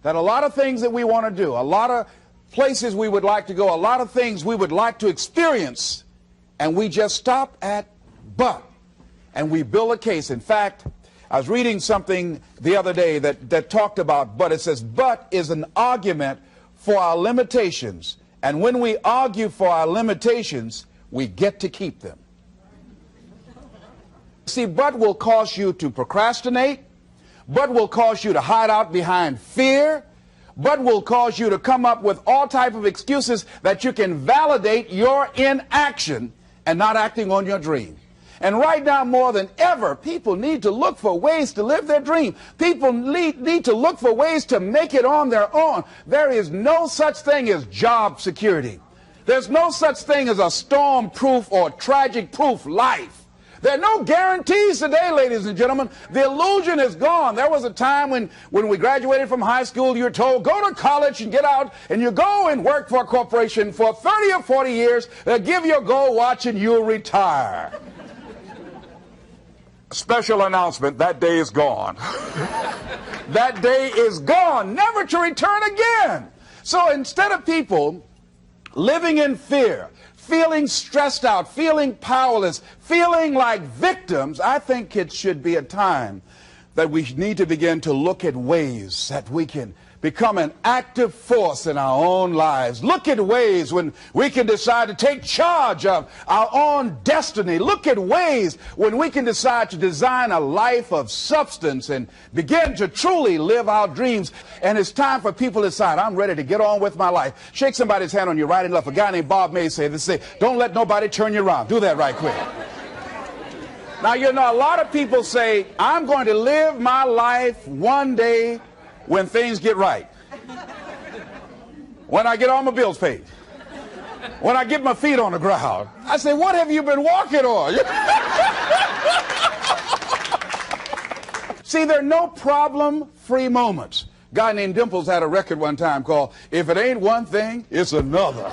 that a lot of things that we want to do, a lot of places we would like to go, a lot of things we would like to experience, and we just stop at but, and we build a case. In fact, I was reading something the other day that talked about but. It says, but is an argument for our limitations. And when we argue for our limitations, we get to keep them. See, but will cause you to procrastinate. But will cause you to hide out behind fear. But will cause you to come up with all type of excuses that you can validate your inaction and not acting on your dream. And right now, more than ever, people need to look for ways to live their dream. People need to look for ways to make it on their own. There is no such thing as job security. There's no such thing as a storm-proof or tragic-proof life. There are no guarantees today, ladies and gentlemen. The illusion is gone. There was a time when we graduated from high school, you were told, go to college and get out, and you go and work for a corporation for 30 or 40 years. They'll give you a gold watch and you'll retire. Special announcement, that day is gone. That day is gone, never to return again. So instead of people living in fear, feeling stressed out, feeling powerless, feeling like victims, I think it should be a time that we need to begin to look at ways that we can become an active force in our own lives. Look at ways when we can decide to take charge of our own destiny. Look at ways when we can decide to design a life of substance and begin to truly live our dreams. And it's time for people to decide, I'm ready to get on with my life. Shake somebody's hand on your right and left. A guy named Bob May said this, don't let nobody turn you around. Do that right quick. Now, you know, a lot of people say, I'm going to live my life one day when things get right. When I get all my bills paid. When I get my feet on the ground. I say, what have you been walking on? See, there are no problem-free moments. A guy named Dimples had a record one time called, If It Ain't One Thing, It's Another.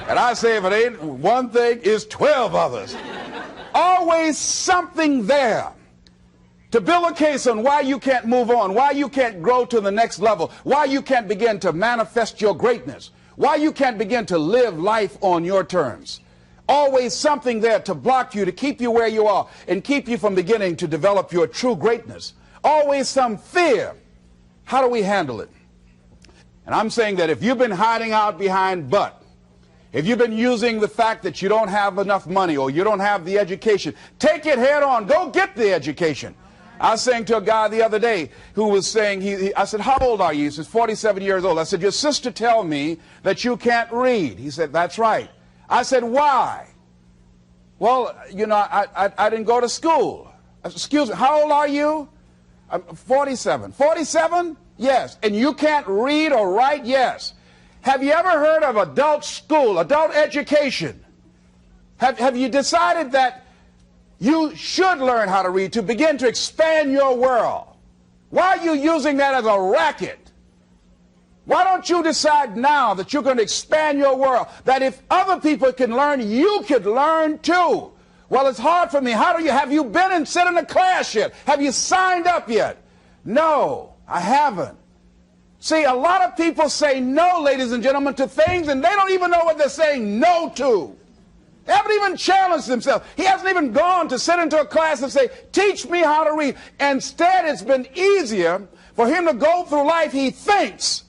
And I say, if it ain't one thing, it's 12 others. Always something there to build a case on why you can't move on, why you can't grow to the next level, why you can't begin to manifest your greatness, why you can't begin to live life on your terms. Always something there to block you, to keep you where you are, and keep you from beginning to develop your true greatness. Always some fear. How do we handle it? And I'm saying that if you've been hiding out behind but, if you've been using the fact that you don't have enough money or you don't have the education, take it head on. Go get the education. I was saying to a guy the other day who was saying, I said, how old are you? He says, 47 years old. I said, your sister tell me that you can't read. He said, that's right. I said, why? Well, you know, I didn't go to school. I said, excuse me, how old are you? I'm 47. 47? Yes. And you can't read or write? Yes. Have you ever heard of adult school, adult education? Have you decided that you should learn how to read to begin to expand your world? Why are you using that as a racket? Why don't you decide now that you're going to expand your world, that if other people can learn, you could learn too? Well, it's hard for me. Have you been and sit in a class yet? Have you signed up yet? No, I haven't. See, a lot of people say no, ladies and gentlemen, to things, and they don't even know what they're saying no to. They haven't even challenged themselves. He hasn't even gone to sit into a class and say, teach me how to read. Instead, it's been easier for him to go through life, he thinks,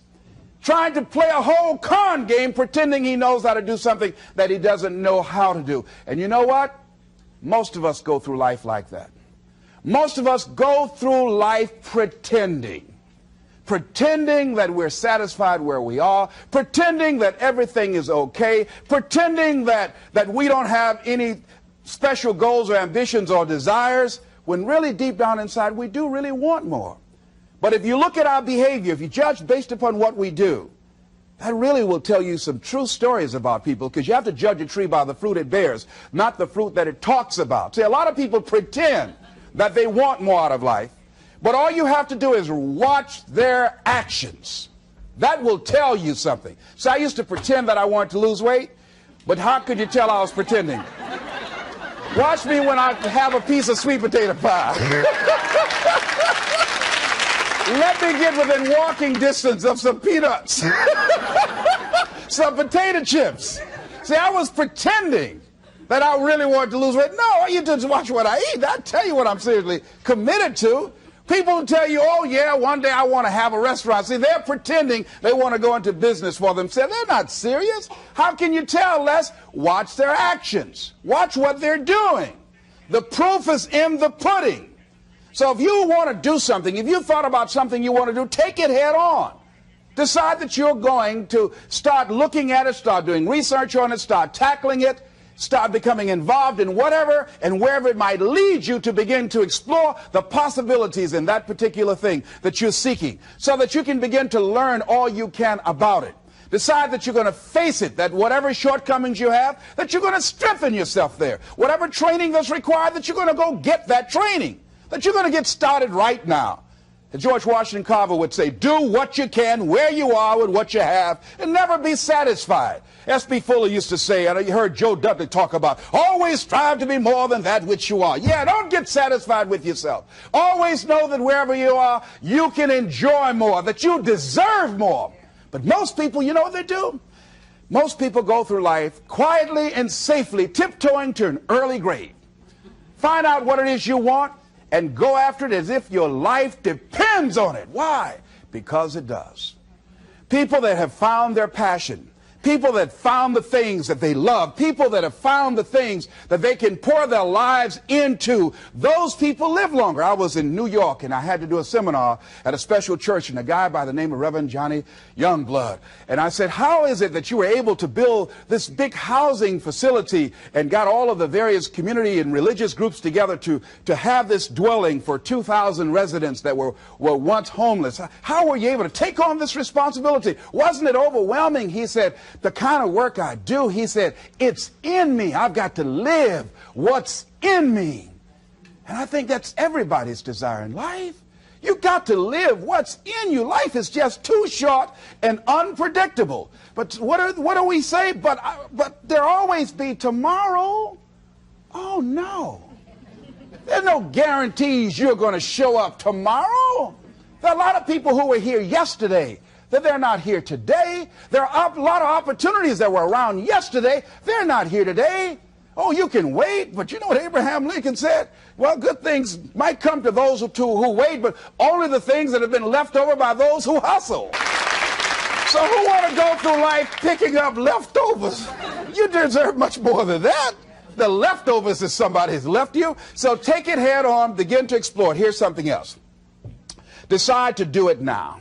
trying to play a whole con game, pretending he knows how to do something that he doesn't know how to do. And you know what? Most of us go through life like that. Most of us go through life pretending that we're satisfied where we are, pretending that everything is okay, pretending that we don't have any special goals or ambitions or desires, when really deep down inside we do really want more. But if you look at our behavior, if you judge based upon what we do, that really will tell you some true stories about people, because you have to judge a tree by the fruit it bears, not the fruit that it talks about. See, a lot of people pretend that they want more out of life, but all you have to do is watch their actions. That will tell you something. So I used to pretend that I wanted to lose weight, but how could you tell I was pretending? Watch me when I have a piece of sweet potato pie. Let me get within walking distance of some peanuts, some potato chips. See, I was pretending that I really wanted to lose weight. No, all you do is watch what I eat. I tell you what I'm seriously committed to. People who tell you, oh yeah, one day I want to have a restaurant. See, they're pretending they want to go into business for themselves. They're not serious. How can you tell, Les? Watch their actions. Watch what they're doing. The proof is in the pudding. So if you want to do something, if you thought about something you want to do, take it head on. Decide that you're going to start looking at it, start doing research on it, start tackling it, start becoming involved in whatever and wherever it might lead you to begin to explore the possibilities in that particular thing that you're seeking so that you can begin to learn all you can about it. Decide that you're going to face it, that whatever shortcomings you have, that you're going to strengthen yourself there. Whatever training that's required, that you're going to go get that training, that you're going to get started right now. George Washington Carver would say, do what you can, where you are with what you have, and never be satisfied. S.B. Fuller used to say, and you heard Joe Dudley talk about, always strive to be more than that which you are. Yeah, don't get satisfied with yourself. Always know that wherever you are, you can enjoy more, that you deserve more. But most people, you know what they do? Most people go through life quietly and safely, tiptoeing to an early grave. Find out what it is you want, and go after it as if your life depends on it. Why? Because it does. People that have found their passion, people that found the things that they love, people that have found the things that they can pour their lives into, those people live longer. I was in New York and I had to do a seminar at a special church, and a guy by the name of Reverend Johnny Youngblood. And I said, how is it that you were able to build this big housing facility and got all of the various community and religious groups together to have this dwelling for 2,000 residents that were once homeless? How were you able to take on this responsibility? Wasn't it overwhelming? He said, the kind of work I do, he said, it's in me. I've got to live what's in me. And I think that's everybody's desire in life. You've got to live what's in you. Life is just too short and unpredictable. But what do we say? But there'll always be tomorrow. Oh, no. There's no guarantees you're going to show up tomorrow. There are a lot of people who were here yesterday that they're not here today. There are a lot of opportunities that were around yesterday. They're not here today. Oh, you can wait, but you know what Abraham Lincoln said? Well, good things might come to those who wait, but only the things that have been left over by those who hustle. So who want to go through life picking up leftovers? You deserve much more than that. The leftovers is somebody has left you. So take it head on, begin to explore it. Here's something else. Decide to do it now.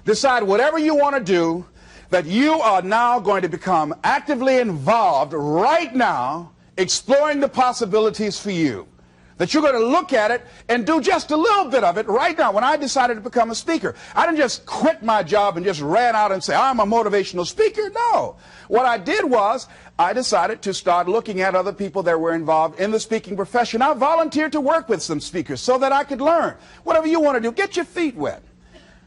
Decide whatever you want to do, that you are now going to become actively involved right now, exploring the possibilities for you. That you're going to look at it and do just a little bit of it right now. When I decided to become a speaker, I didn't just quit my job and just ran out and say, I'm a motivational speaker. No. What I did was I decided to start looking at other people that were involved in the speaking profession. I volunteered to work with some speakers so that I could learn. Whatever you want to do, get your feet wet.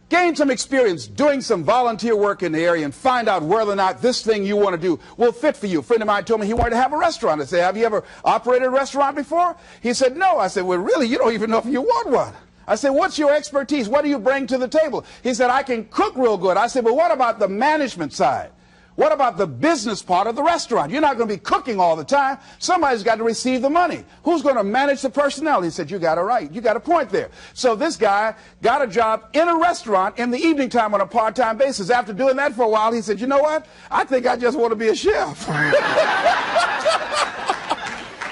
Gain some experience doing some volunteer work in the area and find out whether or not this thing you want to do will fit for you. A friend of mine told me he wanted to have a restaurant. I said, have you ever operated a restaurant before? He said, no. I said, well, really, you don't even know if you want one. I said, what's your expertise? What do you bring to the table? He said, I can cook real good. I said, but what about the management side? What about the business part of the restaurant? You're not going to be cooking all the time. Somebody's got to receive the money. Who's going to manage the personnel? He said, you got it right. You got a point there. So this guy got a job in a restaurant in the evening time on a part-time basis. After doing that for a while, he said, you know what? I think I just want to be a chef.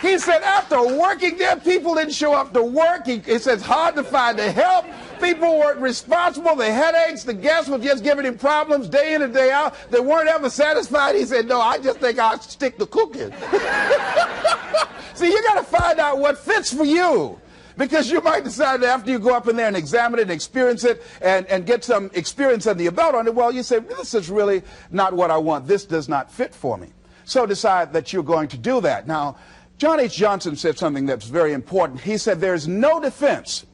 He said, after working there, people didn't show up to work. He said, it's hard to find the help. People weren't responsible. The headaches, the guests were just giving him problems day in and day out. They weren't ever satisfied. He said, no, I just think I'll stick to cooking. See, you got to find out what fits for you. Because you might decide that after you go up in there and examine it and experience it and get some experience under your belt on it, well, you say, this is really not what I want. This does not fit for me. So decide that you're going to do that. Now, John H. Johnson said something that's very important. He said, there's no defense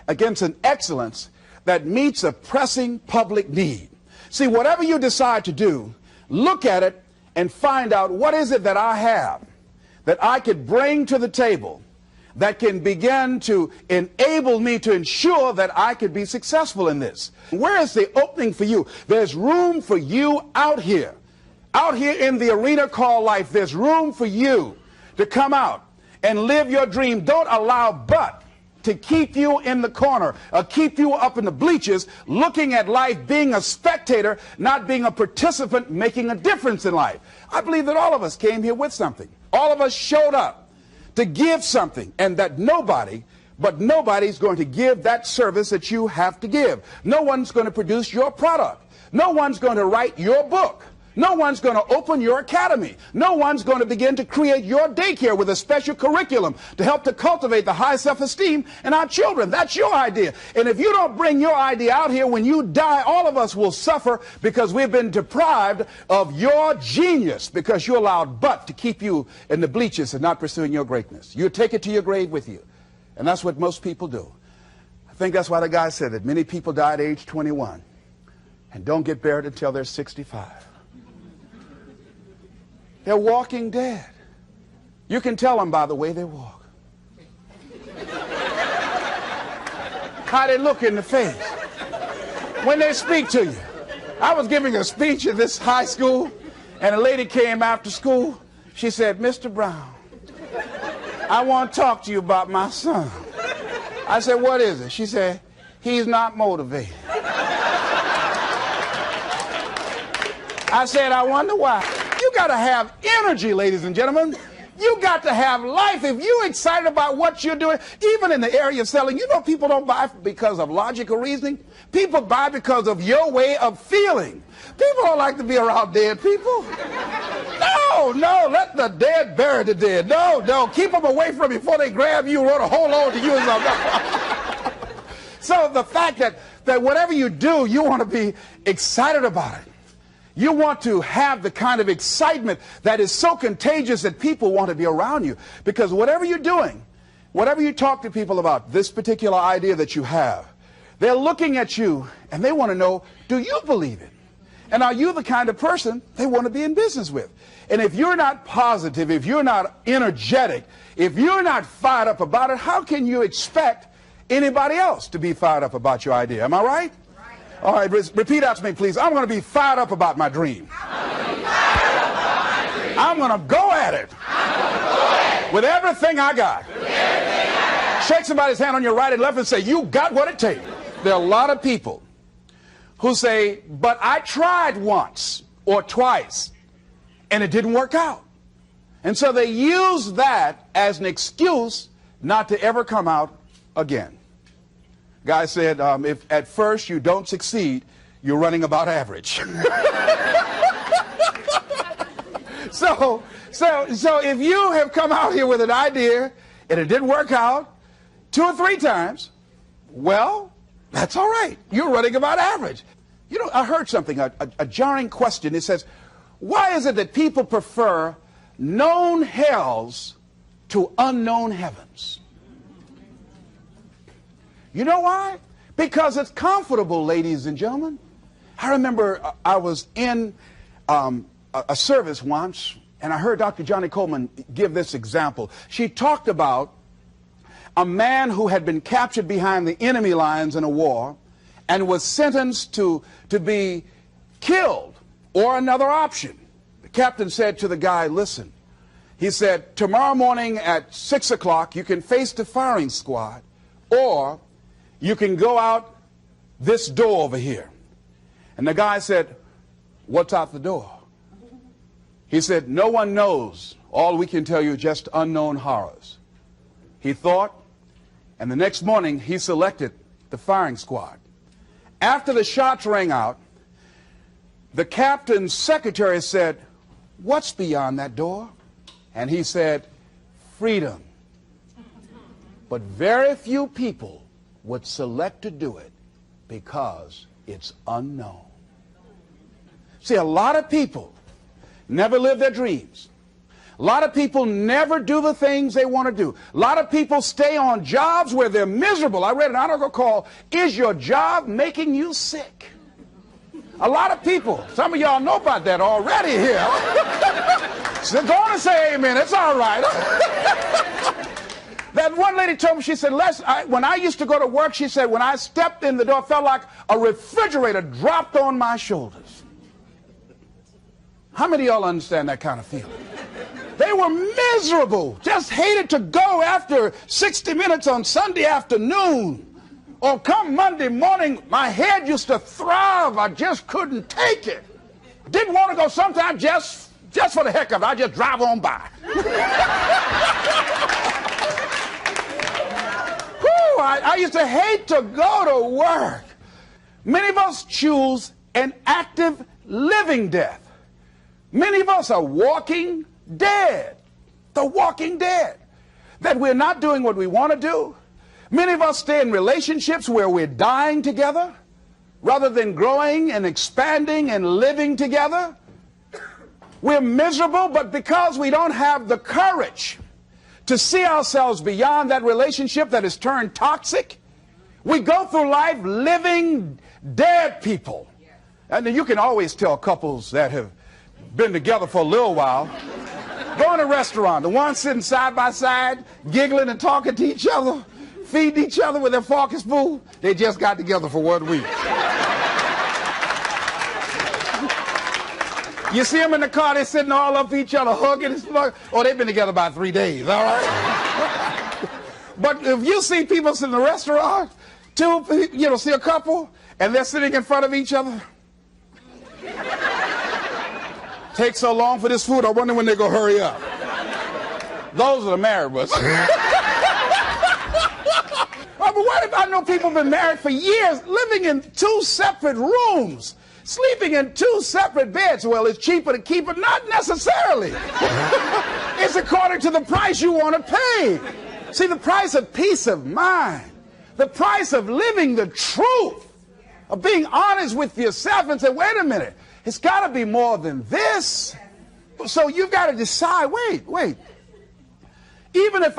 against an excellence that meets a pressing public need. See, whatever you decide to do, look at it and find out what is it that I have that I could bring to the table that can begin to enable me to ensure that I could be successful in this. Where is the opening for you? There's room for you out here in the arena called life. There's room for you to come out and live your dream. Don't allow but to keep you in the corner, or keep you up in the bleachers, looking at life, being a spectator, not being a participant, making a difference in life. I believe that all of us came here with something. All of us showed up to give something, and that nobody's going to give that service that you have to give. No one's going to produce your product. No one's going to write your book. No one's going to open your academy. No one's going to begin to create your daycare with a special curriculum to help to cultivate the high self-esteem in our children. That's your idea. And if you don't bring your idea out here, when you die, all of us will suffer because we've been deprived of your genius, because you allowed but to keep you in the bleachers and not pursuing your greatness. You take it to your grave with you. And that's what most people do. I think that's why the guy said that many people die at age 21 and don't get buried until they're 65. They're walking dead. You can tell them by the way they walk. How they look in the face. When they speak to you. I was giving a speech at this high school, and a lady came after school. She said, "Mr. Brown, I want to talk to you about my son." I said, "What is it?" She said, "He's not motivated." I said, "I wonder why." You got to have energy, ladies and gentlemen. You got to have life. If you're excited about what you're doing, even in the area of selling, you know, people don't buy because of logical reasoning. People buy because of your way of feeling. People don't like to be around dead people. No, let the dead bury the dead. No, keep them away from you before they grab you and want to hold on to you or something. So the fact that whatever you do, you want to be excited about it. You want to have the kind of excitement that is so contagious that people want to be around you. Because whatever you're doing, whatever you talk to people about, this particular idea that you have, they're looking at you and they want to know, do you believe it? And are you the kind of person they want to be in business with? And if you're not positive, if you're not energetic, if you're not fired up about it, how can you expect anybody else to be fired up about your idea? Am I right? All right, repeat after me, please. I'm going to be fired up about my dream. I'm going to go at it with everything I got. Shake somebody's hand on your right and left and say, "You got what it takes." There are a lot of people who say, "But I tried once or twice and it didn't work out." And so they use that as an excuse not to ever come out again. Guy said, if at first you don't succeed, you're running about average. So if you have come out here with an idea and it didn't work out 2 or 3 times, well, that's all right. You're running about average. You know, I heard something, a jarring question. It says, why is it that people prefer known hells to unknown heavens? You know why? Because it's comfortable, ladies and gentlemen. I remember I was in a service once, and I heard Dr. Johnny Coleman give this example. She talked about a man who had been captured behind the enemy lines in a war and was sentenced to be killed or another option. The captain said to the guy, "Listen," he said, "tomorrow morning at 6 o'clock you can face the firing squad, or you can go out this door over here." And the guy said, "What's out the door?" He said, "No one knows. All we can tell you is just unknown horrors." He thought, and the next morning he selected the firing squad. After the shots rang out, the captain's secretary said, "What's beyond that door?" And he said, "Freedom." But very few people would select to do it because it's unknown. See, a lot of people never live their dreams. A lot of people never do the things they want to do. A lot of people stay on jobs where they're miserable. I read an article called, "Is Your Job Making You Sick?" A lot of people, some of y'all know about that already here. So go on and say amen. It's all right. That one lady told me, she said, Les, when I used to go to work, she said, when I stepped in the door, it felt like a refrigerator dropped on my shoulders. How many of y'all understand that kind of feeling? They were miserable, just hated to go after 60 minutes on Sunday afternoon. Or come Monday morning, my head used to throb. I just couldn't take it. Didn't want to go sometimes just for the heck of it. I just drive on by. I used to hate to go to work. Many of us choose an active living death. Many of us are walking dead. The walking dead. That we're not doing what we want to do. Many of us stay in relationships where we're dying together rather than growing and expanding and living together. We're miserable, but because we don't have the courage to see ourselves beyond that relationship that has turned toxic, we go through life living dead people. And then you can always tell couples that have been together for a little while. Go in a restaurant, the ones sitting side by side, giggling and talking to each other, feeding each other with their fork and spoon, they just got together for 1 week. You see them in the car, they're sitting all up each other, hugging and slugging. Oh, they've been together about 3 days, all right? But if you see people in the restaurant, see a couple, and they're sitting in front of each other. Takes so long for this food, I wonder when they're going to hurry up. Those are the married ones. Oh, but what if I know people have been married for years, living in 2 separate rooms? Sleeping in 2 separate beds. Well, it's cheaper to keep it. Not necessarily. It's according to the price you want to pay. See, the price of peace of mind, the price of living the truth, of being honest with yourself and say, wait a minute, it's got to be more than this. So you've got to decide, wait. Even if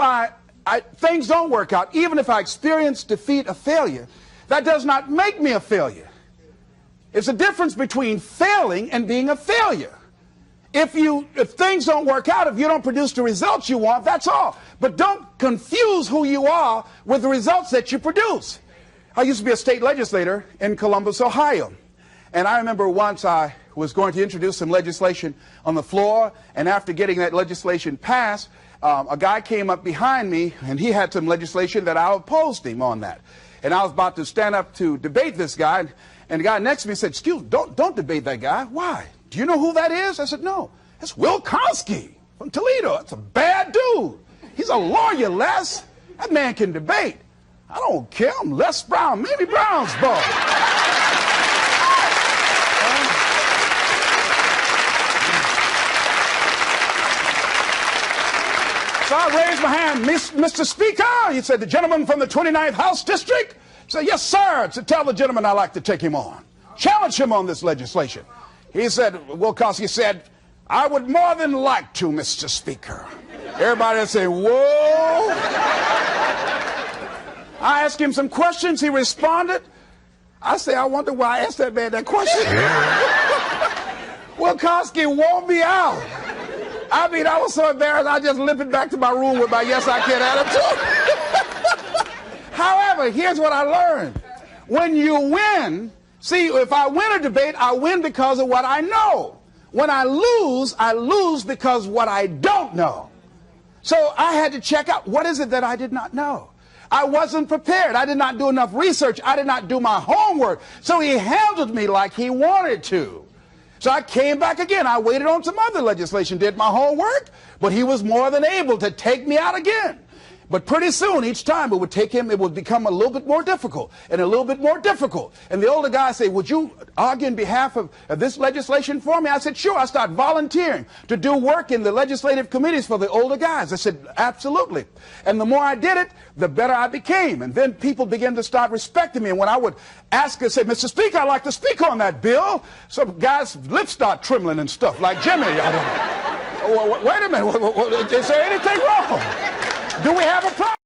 things don't work out, even if I experience defeat or failure, that does not make me a failure. It's a difference between failing and being a failure. If things don't work out, if you don't produce the results you want, that's all. But don't confuse who you are with the results that you produce. I used to be a state legislator in Columbus, Ohio. And I remember once I was going to introduce some legislation on the floor, and after getting that legislation passed, a guy came up behind me, and he had some legislation that I opposed him on that. And I was about to stand up to debate this guy, and the guy next to me said, excuse me, don't debate that guy. Why? Do you know who that is? I said, no. It's Will Kosky from Toledo. That's a bad dude. He's a lawyer, Les. That man can debate. I don't care. I'm Les Brown, Mamie Brown's boy. So I raised my hand, Mr. Speaker. He said, the gentleman from the 29th House District. I said, yes, sir. So tell the gentleman I'd like to take him on. Challenge him on this legislation. He said, Will Kosky said, I would more than like to, Mr. Speaker. Everybody would say, whoa. I asked him some questions. He responded. I say, I wonder why I asked that man that question. Will Kosky wore me out. I mean, I was so embarrassed, I just limped back to my room with my yes, I can attitude. However, here's what I learned. When you win, see, if I win a debate, I win because of what I know. When I lose because of what I don't know. So I had to check out, what is it that I did not know? I wasn't prepared. I did not do enough research. I did not do my homework. So he handled me like he wanted to. So I came back again. I waited on some other legislation, did my homework, but he was more than able to take me out again. But pretty soon, each time it would become a little bit more difficult and a little bit more difficult. And the older guy said, would you argue in behalf of this legislation for me? I said, sure. I started volunteering to do work in the legislative committees for the older guys. I said, absolutely. And the more I did it, the better I became. And then people began to start respecting me. And when I would ask and say, Mr. Speaker, I'd like to speak on that bill, some guys' lips start trembling and stuff, like Jimmy. I don't know. Wait a minute. Is there anything wrong? Do we have a problem?